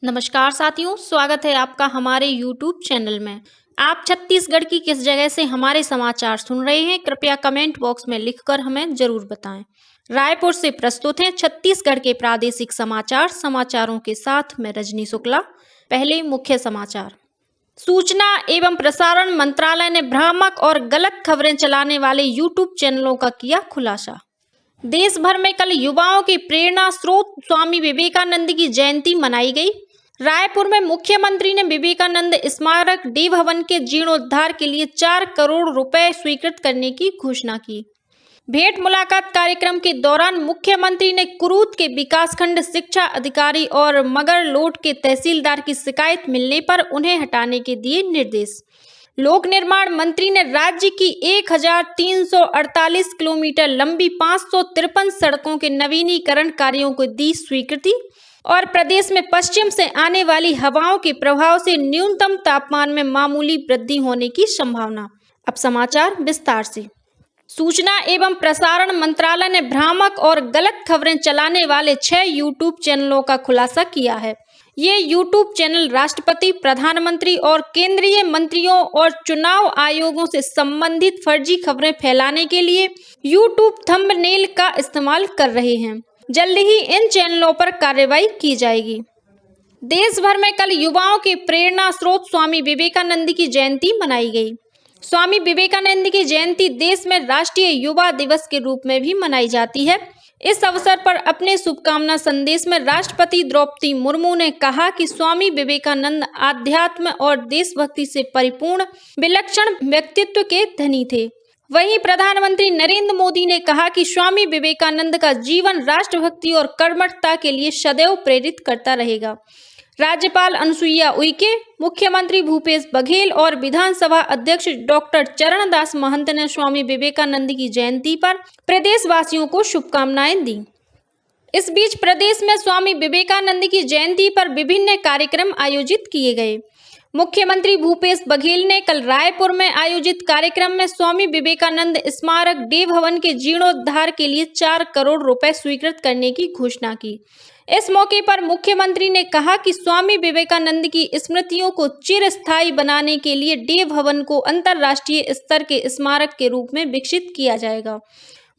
नमस्कार साथियों, स्वागत है आपका हमारे YouTube चैनल में। आप छत्तीसगढ़ की किस जगह से हमारे समाचार सुन रहे हैं, कृपया कमेंट बॉक्स में लिखकर हमें जरूर बताएं। रायपुर से प्रस्तुत हैं छत्तीसगढ़ के प्रादेशिक समाचार। समाचारों के साथ मैं रजनी शुक्ला। पहले मुख्य समाचार। सूचना एवं प्रसारण मंत्रालय ने भ्रामक और गलत खबरें चलाने वाले YouTube चैनलों का किया खुलासा। देश भर में कल युवाओं के प्रेरणा स्रोत स्वामी विवेकानंद की जयंती मनाई गई। रायपुर में मुख्यमंत्री ने विवेकानंद स्मारक डे भवन के जीर्णोद्धार के लिए 4 करोड़ रुपए स्वीकृत करने की घोषणा की। भेंट मुलाकात कार्यक्रम के दौरान मुख्यमंत्री ने कुरूद के विकासखंड शिक्षा अधिकारी और मगरलोड के तहसीलदार की शिकायत मिलने पर उन्हें हटाने के दिए निर्देश। लोक निर्माण मंत्री ने राज्य की 1348 किलोमीटर लंबी 553 सड़कों के नवीनीकरण कार्यों को दी स्वीकृति। और प्रदेश में पश्चिम से आने वाली हवाओं के प्रभाव से न्यूनतम तापमान में मामूली वृद्धि होने की संभावना। अब समाचार विस्तार से। सूचना एवं प्रसारण मंत्रालय ने भ्रामक और गलत खबरें चलाने वाले 6 YouTube चैनलों का खुलासा किया है। ये YouTube चैनल राष्ट्रपति, प्रधानमंत्री और केंद्रीय मंत्रियों और चुनाव आयोगों से संबंधित फर्जी खबरें फैलाने के लिए YouTube थंबनेल का इस्तेमाल कर रहे हैं। जल्द ही इन चैनलों पर कार्रवाई की जाएगी। देश भर में कल युवाओं के प्रेरणा स्रोत स्वामी विवेकानंद की जयंती मनाई गई। स्वामी विवेकानंद की जयंती देश में राष्ट्रीय युवा दिवस के रूप में भी मनाई जाती है। इस अवसर पर अपने शुभकामना संदेश में राष्ट्रपति द्रौपदी मुर्मू ने कहा कि स्वामी विवेकानंद आध्यात्म और देशभक्ति से परिपूर्ण विलक्षण व्यक्तित्व के धनी थे। वहीं प्रधानमंत्री नरेंद्र मोदी ने कहा कि स्वामी विवेकानंद का जीवन राष्ट्रभक्ति और कर्मठता के लिए सदैव प्रेरित करता रहेगा। राज्यपाल अनुसुईया उइके, मुख्यमंत्री भूपेश बघेल और विधानसभा अध्यक्ष डॉक्टर चरणदास महंत ने स्वामी विवेकानंद की जयंती पर प्रदेशवासियों को शुभकामनाएं दी। इस बीच प्रदेश में स्वामी विवेकानंद की जयंती पर विभिन्न कार्यक्रम आयोजित किए गए। मुख्यमंत्री भूपेश बघेल ने कल रायपुर में आयोजित कार्यक्रम में स्वामी विवेकानंद स्मारक डे भवन के जीर्णोद्धार के लिए 4 करोड़ रुपए स्वीकृत करने की घोषणा की। इस मौके पर मुख्यमंत्री ने कहा कि स्वामी विवेकानंद की स्मृतियों को चिरस्थायी बनाने के लिए डे भवन को अंतर्राष्ट्रीय स्तर के स्मारक के रूप में विकसित किया जाएगा।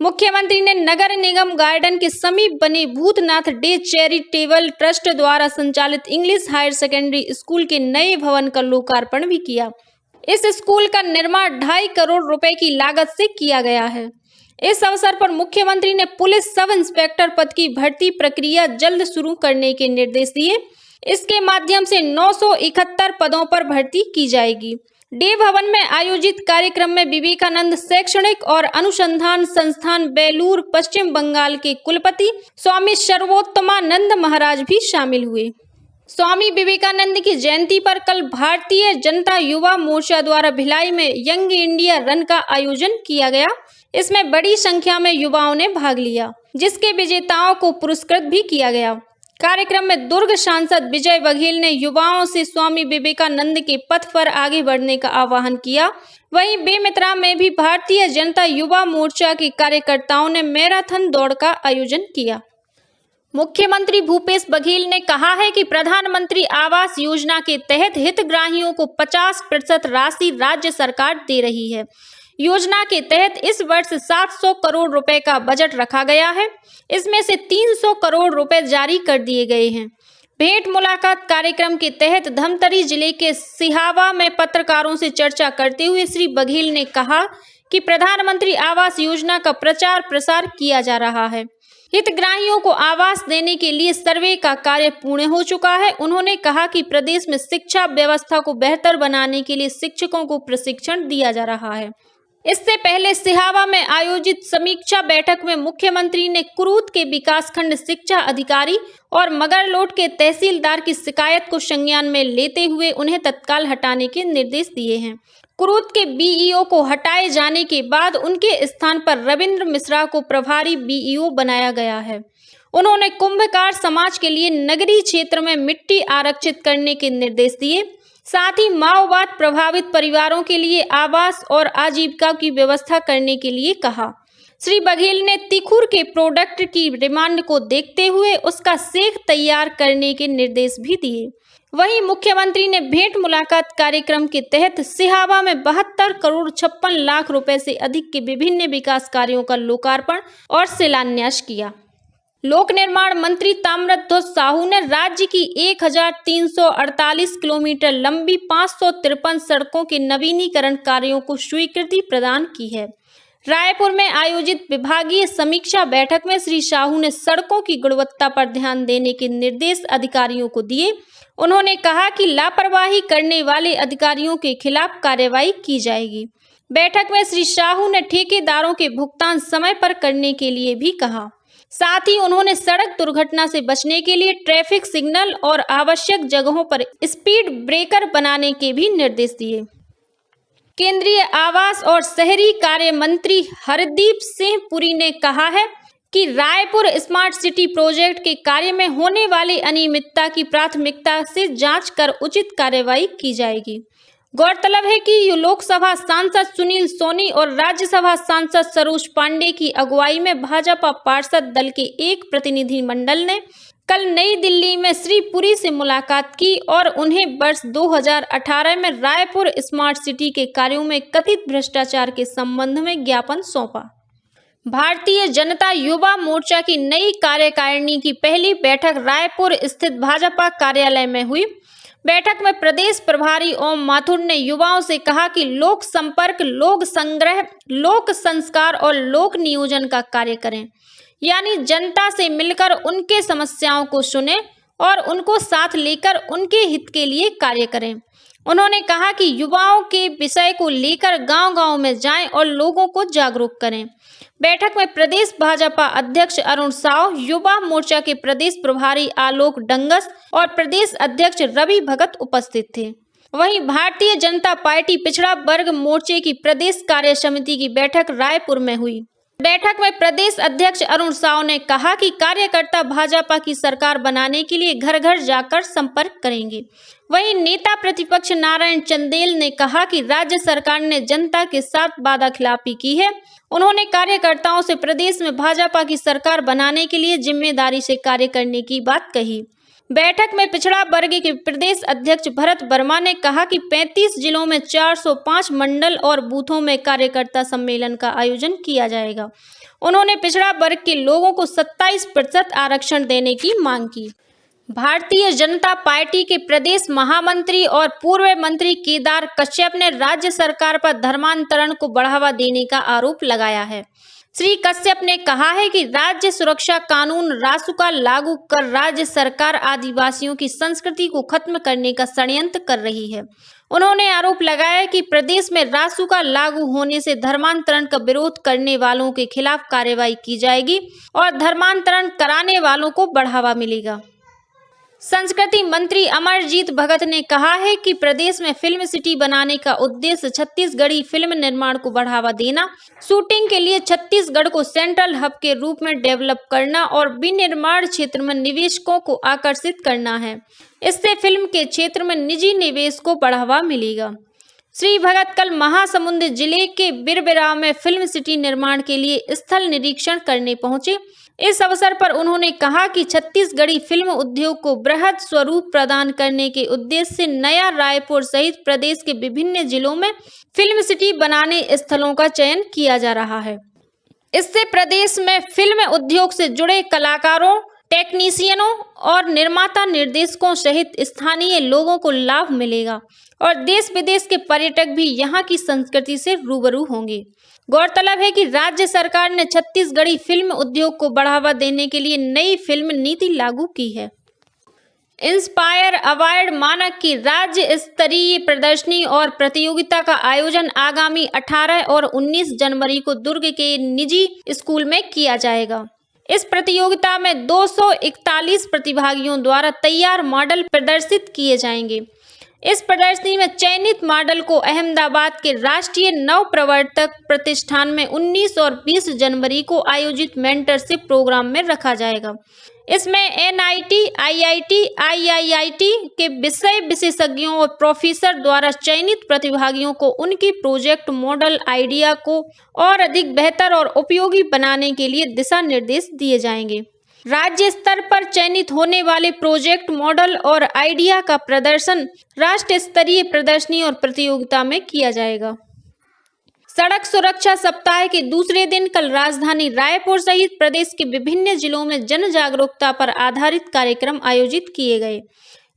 मुख्यमंत्री ने नगर निगम गार्डन के समीप बने भूतनाथ डे चैरिटेबल ट्रस्ट द्वारा संचालित इंग्लिश हायर सेकेंडरी स्कूल के नए भवन का लोकार्पण भी किया। इस स्कूल का निर्माण 2.5 करोड़ रुपए की लागत से किया गया है। इस अवसर पर मुख्यमंत्री ने पुलिस सब इंस्पेक्टर पद की भर्ती प्रक्रिया जल्द शुरू करने के निर्देश दिए। इसके माध्यम से 971 पदों पर भर्ती की जाएगी। डे भवन में आयोजित कार्यक्रम में विवेकानंद शैक्षणिक और अनुसंधान संस्थान बेलूर पश्चिम बंगाल के कुलपति स्वामी सर्वोत्तमानंद महाराज भी शामिल हुए। स्वामी विवेकानंद की जयंती पर कल भारतीय जनता युवा मोर्चा द्वारा भिलाई में यंग इंडिया रन का आयोजन किया गया। इसमें बड़ी संख्या में युवाओं ने भाग लिया, जिसके विजेताओं को पुरस्कृत भी किया गया। कार्यक्रम में दुर्ग सांसद विजय बघेल ने युवाओं से स्वामी विवेकानंद के पथ पर आगे बढ़ने का आह्वान किया। वहीं बेमेतरा में भी भारतीय जनता युवा मोर्चा के कार्यकर्ताओं ने मैराथन दौड़ का आयोजन किया। मुख्यमंत्री भूपेश बघेल ने कहा है कि प्रधानमंत्री आवास योजना के तहत हितग्राहियों को 50% राशि राज्य सरकार दे रही है। योजना के तहत इस वर्ष 700 करोड़ रुपए का बजट रखा गया है। इसमें से 300 करोड़ रुपए जारी कर दिए गए हैं। भेंट मुलाकात कार्यक्रम के तहत धमतरी जिले के सिहावा में पत्रकारों से चर्चा करते हुए श्री बघेल ने कहा कि प्रधानमंत्री आवास योजना का प्रचार प्रसार किया जा रहा है। हितग्राहियों को आवास देने के लिए सर्वे का कार्य पूर्ण हो चुका है। उन्होंने कहा कि प्रदेश में शिक्षा व्यवस्था को बेहतर बनाने के लिए शिक्षकों को प्रशिक्षण दिया जा रहा है। इससे पहले सिहावा में आयोजित समीक्षा बैठक में मुख्यमंत्री ने कुरूद के विकासखंड शिक्षा अधिकारी और मगरलोड के तहसीलदार की शिकायत को संज्ञान में लेते हुए उन्हें तत्काल हटाने के निर्देश दिए हैं। कुरूद के बीईओ को हटाए जाने के बाद उनके स्थान पर रविंद्र मिश्रा को प्रभारी बीईओ बनाया गया है। उन्होंने कुंभकार समाज के लिए नगरीय क्षेत्र में मिट्टी आरक्षित करने के निर्देश दिए। साथ ही माओवाद प्रभावित परिवारों के लिए आवास और आजीविका की व्यवस्था करने के लिए कहा। श्री बघेल ने तिखुर के प्रोडक्ट की डिमांड को देखते हुए उसका सेक तैयार करने के निर्देश भी दिए। वहीं मुख्यमंत्री ने भेंट मुलाकात कार्यक्रम के तहत सिहावा में 72 करोड़ 56 लाख रुपए से अधिक के विभिन्न विकास कार्यों का लोकार्पण और शिलान्यास किया। लोक निर्माण मंत्री ताम्रध्वज साहू ने राज्य की 1348 किलोमीटर लंबी 553 सड़कों के नवीनीकरण कार्यों को स्वीकृति प्रदान की है। रायपुर में आयोजित विभागीय समीक्षा बैठक में श्री साहू ने सड़कों की गुणवत्ता पर ध्यान देने के निर्देश अधिकारियों को दिए। उन्होंने कहा कि लापरवाही करने वाले अधिकारियों के खिलाफ कार्रवाई की जाएगी। बैठक में श्री साहू ने ठेकेदारों के भुगतान समय पर करने के लिए भी कहा। साथ ही उन्होंने सड़क दुर्घटना से बचने के लिए ट्रैफिक सिग्नल और आवश्यक जगहों पर स्पीड ब्रेकर बनाने के भी निर्देश दिए। केंद्रीय आवास और शहरी कार्य मंत्री हरदीप सिंह पुरी ने कहा है कि रायपुर स्मार्ट सिटी प्रोजेक्ट के कार्य में होने वाली अनियमितता की प्राथमिकता से जांच कर उचित कार्रवाई की जाएगी। गौरतलब है कि लोकसभा सांसद सुनील सोनी और राज्यसभा सांसद सरोज पांडे की अगुवाई में भाजपा पार्षद दल के एक प्रतिनिधिमंडल ने कल नई दिल्ली में श्री पुरी से मुलाकात की और उन्हें वर्ष 2018 में रायपुर स्मार्ट सिटी के कार्यों में कथित भ्रष्टाचार के संबंध में ज्ञापन सौंपा। भारतीय जनता युवा मोर्चा की नई कार्यकारिणी की पहली बैठक रायपुर स्थित भाजपा कार्यालय में हुई। बैठक में प्रदेश प्रभारी ओम माथुर ने युवाओं से कहा कि लोक संपर्क, लोक संग्रह, लोक संस्कार और लोक नियोजन का कार्य करें, यानी जनता से मिलकर उनके समस्याओं को सुने और उनको साथ लेकर उनके हित के लिए कार्य करें। उन्होंने कहा कि युवाओं के विषय को लेकर गांव-गांव में जाएं और लोगों को जागरूक करें। बैठक में प्रदेश भाजपा अध्यक्ष अरुण साव, युवा मोर्चा के प्रदेश प्रभारी आलोक डंगस और प्रदेश अध्यक्ष रवि भगत उपस्थित थे। वहीं भारतीय जनता पार्टी पिछड़ा वर्ग मोर्चे की प्रदेश कार्य समिति की बैठक रायपुर में हुई। बैठक में प्रदेश अध्यक्ष अरुण साव ने कहा कि कार्यकर्ता भाजपा की सरकार बनाने के लिए घर घर जाकर संपर्क करेंगे। वहीं नेता प्रतिपक्ष नारायण चंदेल ने कहा कि राज्य सरकार ने जनता के साथ वादाखिलाफी की है। उन्होंने कार्यकर्ताओं से प्रदेश में भाजपा की सरकार बनाने के लिए जिम्मेदारी से कार्य करने की बात कही। बैठक में पिछड़ा वर्ग के प्रदेश अध्यक्ष भरत वर्मा ने कहा कि 35 जिलों में 405 मंडल और बूथों में कार्यकर्ता सम्मेलन का आयोजन किया जाएगा। उन्होंने पिछड़ा वर्ग के लोगों को 27% आरक्षण देने की मांग की। भारतीय जनता पार्टी के प्रदेश महामंत्री और पूर्व मंत्री केदार कश्यप ने राज्य सरकार पर धर्मांतरण को बढ़ावा देने का आरोप लगाया है। श्री कश्यप ने कहा है कि राज्य सुरक्षा कानून रासुका लागू कर राज्य सरकार आदिवासियों की संस्कृति को खत्म करने का षड्यंत्र कर रही है। उन्होंने आरोप लगाया कि प्रदेश में रासुका लागू होने से धर्मांतरण का विरोध करने वालों के खिलाफ कार्रवाई की जाएगी और धर्मांतरण कराने वालों को बढ़ावा मिलेगा। संस्कृति मंत्री अमरजीत भगत ने कहा है कि प्रदेश में फिल्म सिटी बनाने का उद्देश्य छत्तीसगढ़ी फिल्म निर्माण को बढ़ावा देना, शूटिंग के लिए छत्तीसगढ़ को सेंट्रल हब के रूप में डेवलप करना और विनिर्माण क्षेत्र में निवेशकों को आकर्षित करना है। इससे फिल्म के क्षेत्र में निजी निवेश को बढ़ावा मिलेगा। श्री भगत कल महासमुंद जिले के बिरबिरा में फिल्म सिटी निर्माण के लिए स्थल निरीक्षण करने पहुंचे। इस अवसर पर उन्होंने कहा कि छत्तीसगढ़ी फिल्म उद्योग को बृहद स्वरूप प्रदान करने के उद्देश्य से नया रायपुर सहित प्रदेश के विभिन्न जिलों में फिल्म सिटी बनाने स्थलों का चयन किया जा रहा है। इससे प्रदेश में फिल्म उद्योग से जुड़े कलाकारों, टेक्नीशियनों और निर्माता निर्देशकों सहित स्थानीय लोगों को लाभ मिलेगा और देश विदेश के पर्यटक भी यहाँ की संस्कृति से रूबरू होंगे। गौरतलब है कि राज्य सरकार ने छत्तीसगढ़ी फिल्म उद्योग को बढ़ावा देने के लिए नई फिल्म नीति लागू की है। इंस्पायर अवार्ड मानक की राज्य स्तरीय प्रदर्शनी और प्रतियोगिता का आयोजन आगामी 18 और 19 जनवरी को दुर्ग के निजी स्कूल में किया जाएगा। इस प्रतियोगिता में 241 प्रतिभागियों द्वारा तैयार मॉडल प्रदर्शित किए जाएंगे। इस प्रदर्शनी में चयनित मॉडल को अहमदाबाद के राष्ट्रीय नव प्रवर्तक प्रतिष्ठान में 19 और 20 जनवरी को आयोजित मेंटरशिप प्रोग्राम में रखा जाएगा। इसमें NIT, IIT, IIIT के विषय विशेषज्ञों और प्रोफेसर द्वारा चयनित प्रतिभागियों को उनकी प्रोजेक्ट मॉडल आइडिया को और अधिक बेहतर और उपयोगी बनाने के लिए दिशा निर्देश दिए जाएंगे। राज्य स्तर पर चयनित होने वाले प्रोजेक्ट मॉडल और आइडिया का प्रदर्शन राष्ट्र स्तरीय प्रदर्शनी और प्रतियोगिता में किया जाएगा। सड़क सुरक्षा सप्ताह के दूसरे दिन कल राजधानी रायपुर सहित प्रदेश के विभिन्न जिलों में जन जागरूकता पर आधारित कार्यक्रम आयोजित किए गए।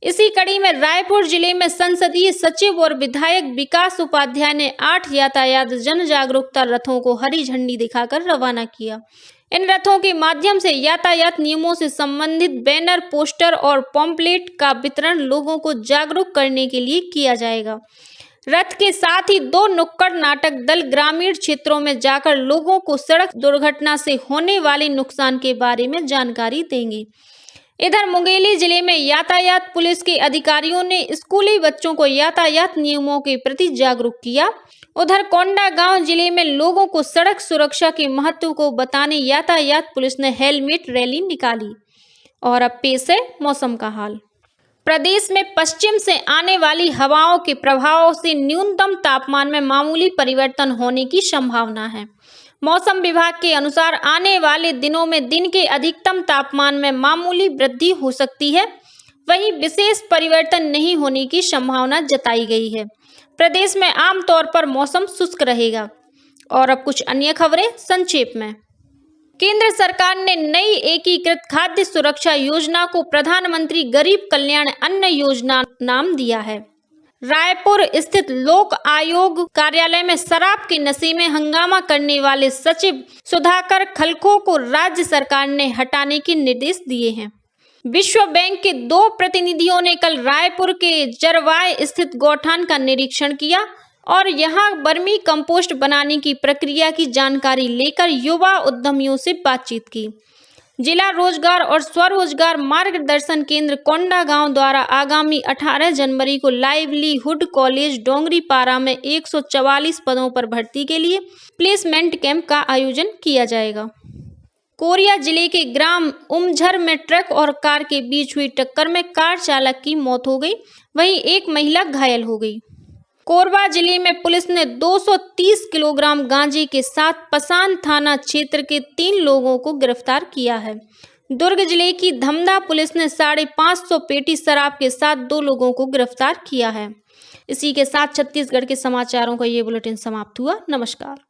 इसी कड़ी में रायपुर जिले में संसदीय सचिव और विधायक विकास उपाध्याय ने 8 यातायात जन जागरूकता रथों को हरी झंडी दिखाकर रवाना किया। इन रथों के माध्यम से यातायात नियमों से संबंधित बैनर, पोस्टर और पॉम्पलेट का वितरण लोगों को जागरूक करने के लिए किया जाएगा। रथ के साथ ही 2 नुक्कड़ नाटक दल ग्रामीण क्षेत्रों में जाकर लोगों को सड़क दुर्घटना से होने वाले नुकसान के बारे में जानकारी देंगे। इधर मुंगेली जिले में यातायात पुलिस के अधिकारियों ने स्कूली बच्चों को यातायात नियमों के प्रति जागरूक किया। उधर कोंडागांव जिले में लोगों को सड़क सुरक्षा के महत्व को बताने यातायात पुलिस ने हेलमेट रैली निकाली। और अब पेश है मौसम का हाल। प्रदेश में पश्चिम से आने वाली हवाओं के प्रभाव से न्यूनतम तापमान में मामूली परिवर्तन होने की संभावना है। मौसम विभाग के अनुसार आने वाले दिनों में दिन के अधिकतम तापमान में मामूली वृद्धि हो सकती है, वहीं विशेष परिवर्तन नहीं होने की संभावना जताई गई है। प्रदेश में आमतौर पर मौसम शुष्क रहेगा। और अब कुछ अन्य खबरें संक्षेप में। केंद्र सरकार ने नई एकीकृत खाद्य सुरक्षा योजना को प्रधानमंत्री गरीब कल्याण अन्न योजना नाम दिया है। रायपुर स्थित लोक आयोग कार्यालय में शराब के नशे में हंगामा करने वाले सचिव सुधाकर खलखो को राज्य सरकार ने हटाने के निर्देश दिए हैं। विश्व बैंक के 2 प्रतिनिधियों ने कल रायपुर के जरवाय स्थित गौठान का निरीक्षण किया और यहां वर्मी कंपोस्ट बनाने की प्रक्रिया की जानकारी लेकर युवा उद्यमियों से बातचीत की। जिला रोजगार और स्वरोजगार मार्गदर्शन केंद्र कोंडागांव द्वारा आगामी 18 जनवरी को लाइवलीहुड कॉलेज डोंगरीपारा में 144 पदों पर भर्ती के लिए प्लेसमेंट कैंप का आयोजन किया जाएगा। कोरिया जिले के ग्राम उमझर में ट्रक और कार के बीच हुई टक्कर में कार चालक की मौत हो गई, वहीं एक महिला घायल हो गई। कोरबा जिले में पुलिस ने 230 किलोग्राम गांजे के साथ पसान थाना क्षेत्र के 3 लोगों को गिरफ्तार किया है। दुर्ग जिले की धमदा पुलिस ने 550 पेटी शराब के साथ 2 लोगों को गिरफ्तार किया है। इसी के साथ छत्तीसगढ़ के समाचारों का ये बुलेटिन समाप्त हुआ। नमस्कार।